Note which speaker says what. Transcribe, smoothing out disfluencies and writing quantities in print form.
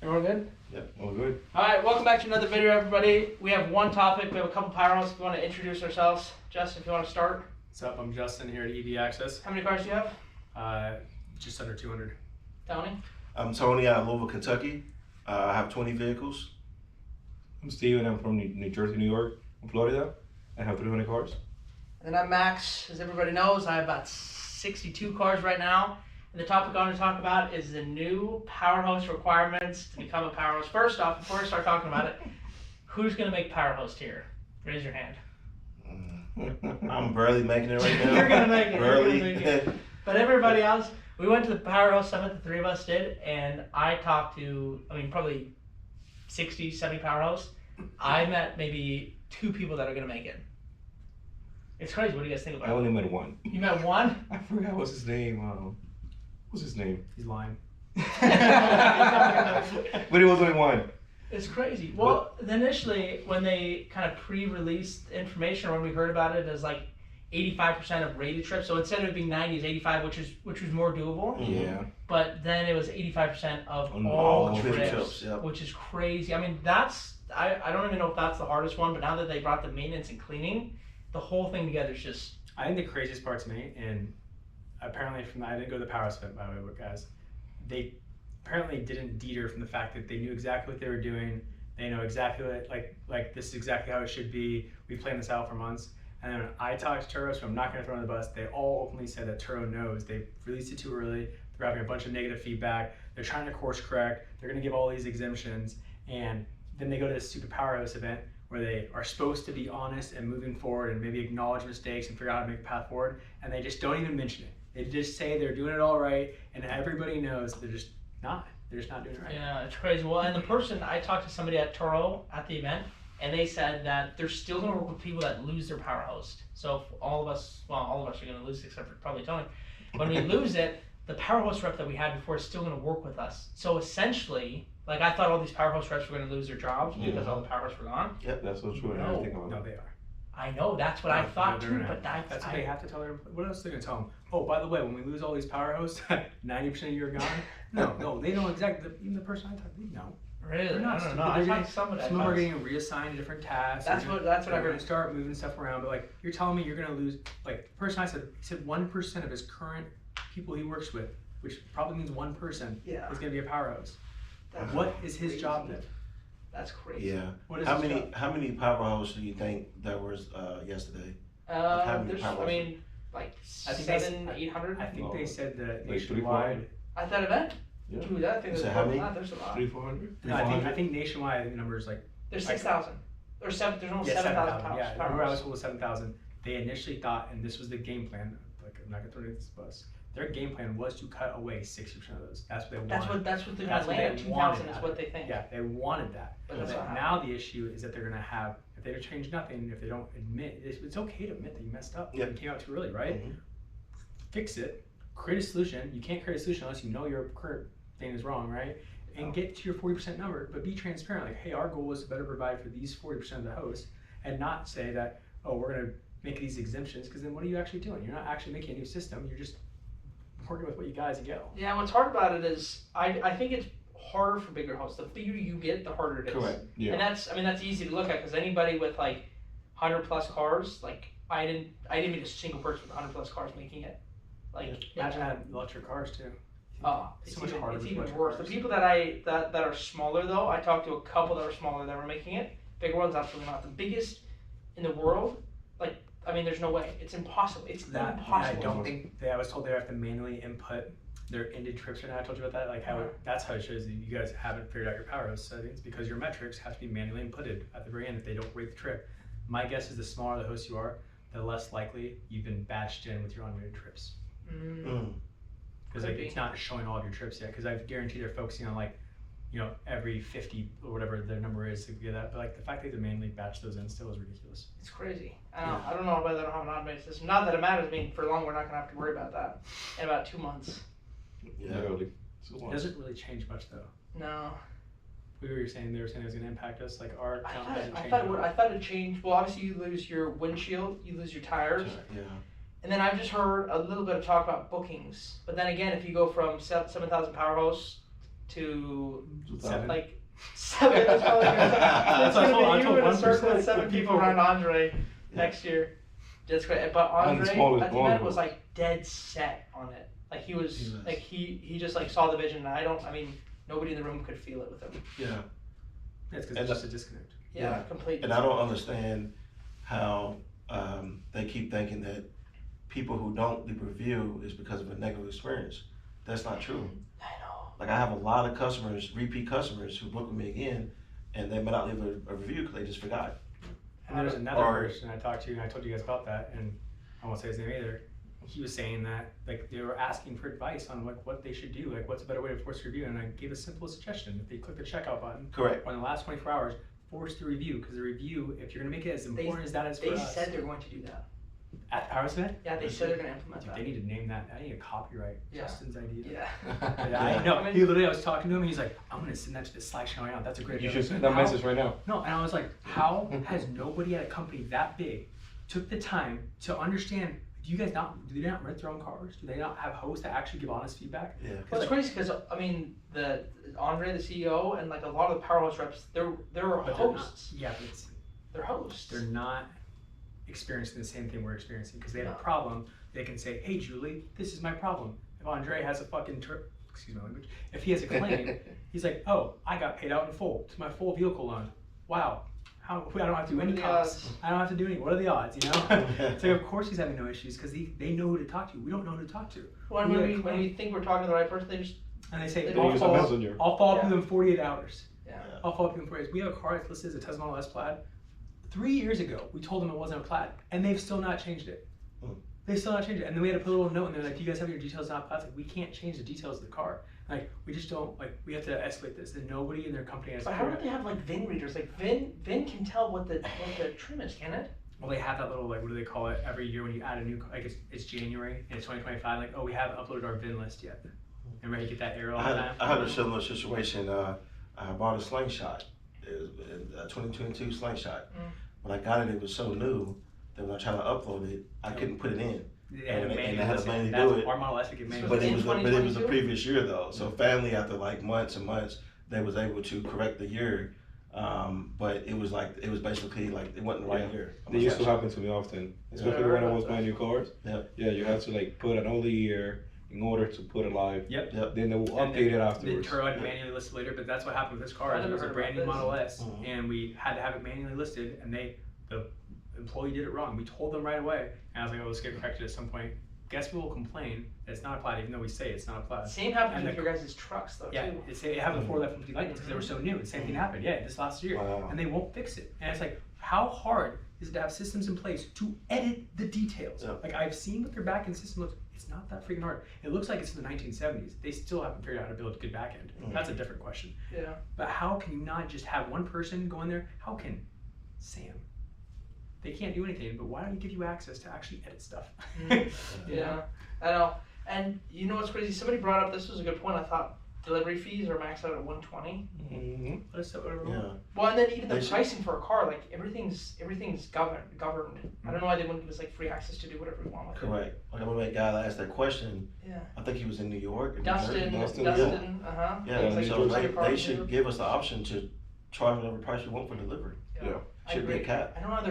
Speaker 1: Everyone good?
Speaker 2: Yep, all good.
Speaker 1: Alright, welcome back to another video, everybody. We have one topic. We have a couple PowerHouse. If you want to introduce ourselves, Justin, if you want to start.
Speaker 3: What's up? I'm Justin here at EV Access.
Speaker 1: How many cars do you have?
Speaker 3: Just under 200.
Speaker 1: Tony?
Speaker 2: I'm Tony out of Louisville, Kentucky. I have 20 vehicles.
Speaker 4: I'm Steven. I'm from New Jersey, New York, and Florida. I have 300 cars.
Speaker 1: And then I'm Max. As everybody knows, I have about 62 cars right now. And the topic I want to talk about is the new PowerHouse requirements to become a PowerHouse. First off, before I start talking about it, who's going to make PowerHouse here? Raise your hand.
Speaker 2: I'm barely making it right now.
Speaker 1: You're going to make it.
Speaker 2: Barely.
Speaker 1: You're gonna make it. But everybody else, we went to the PowerHouse Summit, the three of us did, and I talked to, probably 60, 70 PowerHouse. I met maybe 2 people that are going to make it. It's crazy. What do you guys think about it?
Speaker 4: I only met one.
Speaker 1: You met one?
Speaker 4: I forgot what's his name. What's his name?
Speaker 3: He's lying.
Speaker 4: But he was only one.
Speaker 1: It's crazy. Well, initially, when they kind of pre-released information, or when we heard about it, as like 85% of rated trips. So instead of it being 90, it's 85, which was more doable.
Speaker 4: Yeah.
Speaker 1: But then it was 85% of
Speaker 4: On
Speaker 1: all
Speaker 4: all
Speaker 1: trips,
Speaker 2: yep.
Speaker 1: which is crazy. I mean, I don't even know if that's the hardest one, but now that they brought the maintenance and cleaning, the whole thing together is just.
Speaker 3: I think the craziest part to me, and apparently I didn't go to the PowerHouse event, by the way, but guys, they apparently didn't deter from the fact that they knew exactly what they were doing. They know exactly what, like this is exactly how it should be. We planned this out for months. And then I talked to Turo, so I'm not going to throw on the bus. They all openly said that Turo knows they released it too early. They're having a bunch of negative feedback. They're trying to course correct. They're going to give all these exemptions. And then they go to this stupid PowerHouse event where they are supposed to be honest and moving forward and maybe acknowledge mistakes and figure out how to make a path forward. And they just don't even mention it. They just say they're doing it all right. And everybody knows they're just not. They're just not doing it right.
Speaker 1: Yeah, it's crazy. Well, and the person, I talked to somebody at Turo at the event, and they said that they're still going to work with people that lose their power host. So all of us are going to lose except for probably Tony. When we lose it, the power host rep that we had before is still going to work with us. So essentially, like I thought all these power host reps were going to lose their jobs because all the power hosts were gone.
Speaker 2: Yep,
Speaker 4: That's so true.
Speaker 1: No.
Speaker 3: No, they are.
Speaker 1: I know, that's what I thought too, but
Speaker 3: that's what they have to tell their. What else are they going to tell them? Oh, by the way, when we lose all these power hosts, 90% of you are gone. No, they know exactly. Even the person I talked to, they know.
Speaker 1: Really?
Speaker 3: They're not
Speaker 1: I don't
Speaker 3: stupid.
Speaker 1: know. I
Speaker 3: They're
Speaker 1: talked
Speaker 3: getting,
Speaker 1: to somebody.
Speaker 3: some of them are getting reassigned different tasks.
Speaker 1: That's what I
Speaker 3: They're
Speaker 1: heard.
Speaker 3: going to start moving stuff around, but like you're telling me you're going to lose. Like the person I said, he said 1% of his current people he works with, which probably means one person,
Speaker 1: Yeah.
Speaker 3: is going to be a power host.
Speaker 1: That's
Speaker 3: What is his
Speaker 1: crazy.
Speaker 3: job then?
Speaker 1: That's crazy.
Speaker 2: Yeah.
Speaker 3: What is
Speaker 2: How
Speaker 3: his
Speaker 2: many
Speaker 3: job?
Speaker 2: how many PowerHouse do you think there was yesterday?
Speaker 1: There's,
Speaker 2: power
Speaker 1: like
Speaker 3: I think they-
Speaker 1: 700-800
Speaker 3: I think they said that
Speaker 4: Like 300,
Speaker 3: nationwide.
Speaker 1: at that event.
Speaker 4: Yeah.
Speaker 1: Dude, that thing
Speaker 2: So
Speaker 1: is
Speaker 2: how many?
Speaker 1: There's a lot.
Speaker 4: 300-400.
Speaker 3: No, I think nationwide the number is like
Speaker 1: There's 6,000. There's almost 7,000 pounds.
Speaker 3: Yeah, I remember I was told 7,000. They initially thought, and this was the game plan. Like I'm not gonna throw it this bus. Their game plan was to cut away 60% of those. That's what they wanted.
Speaker 1: That's what they're
Speaker 3: That's
Speaker 1: gonna
Speaker 3: what
Speaker 1: land
Speaker 3: they
Speaker 1: at 2,000
Speaker 3: wanted
Speaker 1: is
Speaker 3: out
Speaker 1: what
Speaker 3: of
Speaker 1: they
Speaker 3: it.
Speaker 1: think.
Speaker 3: Yeah, they wanted that.
Speaker 1: But that's not
Speaker 3: now the issue is that they're gonna have, if they change nothing, if they don't admit, it's okay to admit that you messed up.
Speaker 2: Yep.
Speaker 3: You came out too early, right?
Speaker 2: Mhm.
Speaker 3: Fix it. Create a solution. You can't create a solution unless you know your current thing is wrong, right? And get to your 40% number, but be transparent. Like, hey, our goal was to better provide for these 40% of the hosts, and not say that, oh, we're gonna make these exemptions, because then what are you actually doing? You're not actually making a new system. You're just working with what you guys go.
Speaker 1: Yeah, what's hard about it is I think it's harder for bigger hosts. The bigger you get, the harder it is.
Speaker 2: Correct.
Speaker 4: Yeah.
Speaker 1: And that's easy to look at because anybody with like 100 plus cars, like I didn't meet a single person with 100 plus cars making it. Like
Speaker 3: Imagine that electric cars too.
Speaker 1: It's
Speaker 3: so much
Speaker 1: even,
Speaker 3: harder
Speaker 1: it's
Speaker 3: with
Speaker 1: even
Speaker 3: electric
Speaker 1: worse.
Speaker 3: cars.
Speaker 1: The people that are smaller though, I talked to a couple that were smaller that were making it. Bigger ones, absolutely not. The biggest in the world, there's no way. It's impossible. It's impossible.
Speaker 3: I don't think I was told they have to manually input their ended trips right now. I told you about that. Like how that's how it shows that you guys haven't figured out your PowerHouse settings because your metrics have to be manually inputted at the very end if they don't rate the trip. My guess is the smaller the host you are, the less likely you've been batched in with your unrated trips. Because like it's not showing all of your trips yet. Because I guarantee they're focusing on like, every 50 or whatever the number is to get that. But like the fact that they manually batch those in still is ridiculous.
Speaker 1: It's crazy. I don't know why they don't have an automated system. Not that it matters. I mean, for long we're not gonna have to worry about that in about 2 months.
Speaker 2: Yeah.
Speaker 4: Literally.
Speaker 3: It doesn't really change much though.
Speaker 1: No.
Speaker 3: They were saying it was going to impact us. Like our account hasn't
Speaker 1: I
Speaker 3: changed.
Speaker 1: thought it changed. Well, obviously you lose your windshield, you lose your tires,
Speaker 2: Yeah.
Speaker 1: and then I've just heard a little bit of talk about bookings. But then again, if you go from 7,000 PowerHouse to
Speaker 3: 7.
Speaker 1: like 7. That's probably it's
Speaker 3: I
Speaker 1: gonna
Speaker 3: told
Speaker 1: be you in a
Speaker 3: 1%
Speaker 1: circle with
Speaker 3: of
Speaker 1: 7
Speaker 3: the
Speaker 1: people
Speaker 3: people.
Speaker 1: around Andre next year. That's great. But
Speaker 4: I'm the
Speaker 1: Andre
Speaker 4: smallest
Speaker 1: at the
Speaker 4: one.
Speaker 1: event was like dead set on it. Like he was like he just like saw the vision. And I mean nobody in the room could feel it with him.
Speaker 2: Yeah.
Speaker 3: That's because it's just a disconnect.
Speaker 1: Yeah, completely.
Speaker 2: And I don't understand how they keep thinking that people who don't leave a review is because of a negative experience. That's not true.
Speaker 1: I know.
Speaker 2: Like I have a lot of customers, repeat customers, who book with me again, and they may not leave a review because they just forgot.
Speaker 3: And there's another person I talked to, and I told you guys about that, and I won't say his name either. He was saying that like they were asking for advice on like what they should do, like what's a better way to force a review, and I gave a simple suggestion: if they click the checkout button,
Speaker 2: Correct.
Speaker 3: or in the last 24 hours, force the review, because the review, if you're gonna make it as important as that is for
Speaker 1: They
Speaker 3: us.
Speaker 1: said they're going to do that.
Speaker 3: At the PowerHouse event?
Speaker 1: Yeah, they said they're going to implement
Speaker 3: Dude,
Speaker 1: that.
Speaker 3: they need to name that. I need a copyright.
Speaker 1: Yeah.
Speaker 3: Justin's idea.
Speaker 1: Yeah.
Speaker 3: Yeah, I know. He literally, I was talking to him, and he's like, "I'm gonna send that to the Slack channel right now. That's a great
Speaker 4: You
Speaker 3: idea."
Speaker 4: should send that
Speaker 3: How-
Speaker 4: message right now.
Speaker 3: No, and I was like, how has nobody at a company that big took the time to understand? Do they not rent their own cars? Do they not have hosts that actually give honest feedback?
Speaker 2: Yeah.
Speaker 1: Well, it's crazy because I mean, the Andre, the CEO, and like a lot of the PowerHouse reps, they're
Speaker 3: But they're not-
Speaker 1: hosts.
Speaker 3: Yeah, but it's,
Speaker 1: They're hosts.
Speaker 3: they're not experiencing the same thing we're experiencing, because they have
Speaker 1: No.
Speaker 3: a problem. They can say, "Hey, Julie, this is my problem." If Andre has a fucking excuse my language, if he has a claim, he's like, "Oh, I got paid out in full to my full vehicle loan. Wow. How I don't have to do
Speaker 1: What
Speaker 3: any
Speaker 1: are the
Speaker 3: costs.
Speaker 1: odds?
Speaker 3: I don't have to do any. What are the odds? You know?" So of course he's having no issues, because they know who to talk to. We don't know who to talk to.
Speaker 1: When we think we're talking to the right person, they just
Speaker 3: And they say,
Speaker 1: They
Speaker 4: They
Speaker 3: I'll
Speaker 4: use a
Speaker 3: follow,
Speaker 4: messenger.
Speaker 3: I'll follow up
Speaker 1: Yeah.
Speaker 3: with them in 48 hours.
Speaker 1: yeah.
Speaker 3: I'll follow up with them in 48 hours. We have a car that's listed as a Tesla Model S Plaid. 3 years ago, we told them it wasn't a Plaid, and they've still not changed it.
Speaker 2: Hmm.
Speaker 3: They've still not changed it. And then we had to put a little note in there, like, "Do you guys have your details not Plaid?" Like, we can't change the details of the car. Like, we just don't, like, we have to escalate this. And nobody in their company has
Speaker 1: But how don't they have like VIN readers? Like VIN can tell what the trim is, can it?
Speaker 3: Well, they have that little, like, what do they call it? Every year when you add a new, like, it's January, and it's 2025, like, "Oh, we haven't uploaded our VIN list yet." And ready to get that error all the time.
Speaker 2: I had a similar situation. I bought a slingshot. It was a 2022 slingshot. When I got it, it was so new that when I tried to upload it, I couldn't put it in.
Speaker 3: They had
Speaker 2: And
Speaker 3: to
Speaker 2: they
Speaker 3: manually
Speaker 2: had to
Speaker 3: list it.
Speaker 2: manually
Speaker 3: That's-
Speaker 2: do it.
Speaker 3: Our Model S would get manually
Speaker 2: But it
Speaker 1: in
Speaker 2: was the
Speaker 1: 2022?
Speaker 2: previous year though. So family, after like months and months, they was able to correct the year. But it was basically like it wasn't the right
Speaker 4: Yeah.
Speaker 2: year.
Speaker 4: They used to happen to me often, especially when I was buying new cars.
Speaker 2: Yeah.
Speaker 4: Yeah, you have to like put an older year in order to put it live.
Speaker 3: Yep.
Speaker 2: Yep.
Speaker 4: Then they will
Speaker 3: And
Speaker 4: update it
Speaker 3: The
Speaker 4: afterwards.
Speaker 3: Turo had manually listed later, but that's what happened with this car.
Speaker 1: I
Speaker 3: It
Speaker 1: never
Speaker 3: was a
Speaker 1: heard
Speaker 3: brand new
Speaker 1: about
Speaker 3: Model
Speaker 1: this.
Speaker 3: S,
Speaker 2: Mhm.
Speaker 3: and we had to have it manually listed, and the employee did it wrong. We told them right away, and I was like, "Oh, let's get corrected at some point." Guess we will complain that it's not a Plaid, even though we say it's not a Plaid.
Speaker 1: Same happens
Speaker 3: And
Speaker 1: with
Speaker 3: the-
Speaker 1: your guys' trucks though
Speaker 3: Yeah,
Speaker 1: too.
Speaker 3: it happened before that 50 Lightnings because they were so new. The same thing happened, this last year.
Speaker 2: Wow.
Speaker 3: And they won't fix it. And it's like, how hard is it to have systems in place to edit the details?
Speaker 2: Yeah.
Speaker 3: Like, I've seen what their backend system looks. It's not that freaking hard. It looks like it's in the 1970s. They still haven't figured out how to build a good backend. That's a different question.
Speaker 1: Yeah.
Speaker 3: But how can you not just have one person go in there? How can Sam? They can't do anything, but why don't you give you access to actually edit stuff?
Speaker 1: Yeah. I know. And you know what's crazy? Somebody brought up, this was a good point. I thought delivery fees are maxed out at 120.
Speaker 4: Mm-hmm.
Speaker 3: Let us know whatever.
Speaker 2: Yeah.
Speaker 1: Well, and then even the
Speaker 2: They should-
Speaker 1: pricing for a car, like everything's governed. I don't know why they wouldn't give us like free access to do whatever we want with it.
Speaker 2: Correct. Like I remember that guy that asked that question.
Speaker 1: Yeah.
Speaker 2: I think he was in New York. Or New
Speaker 1: Dustin.
Speaker 2: Jersey.
Speaker 1: Dustin.
Speaker 2: Yeah.
Speaker 1: It's like
Speaker 2: So
Speaker 1: charge your car
Speaker 2: they
Speaker 1: too.
Speaker 2: should give us the option to charge whatever price you want for delivery.
Speaker 4: Yeah.
Speaker 1: I
Speaker 2: Should be a
Speaker 1: agree.
Speaker 2: cap.
Speaker 1: I don't know how they're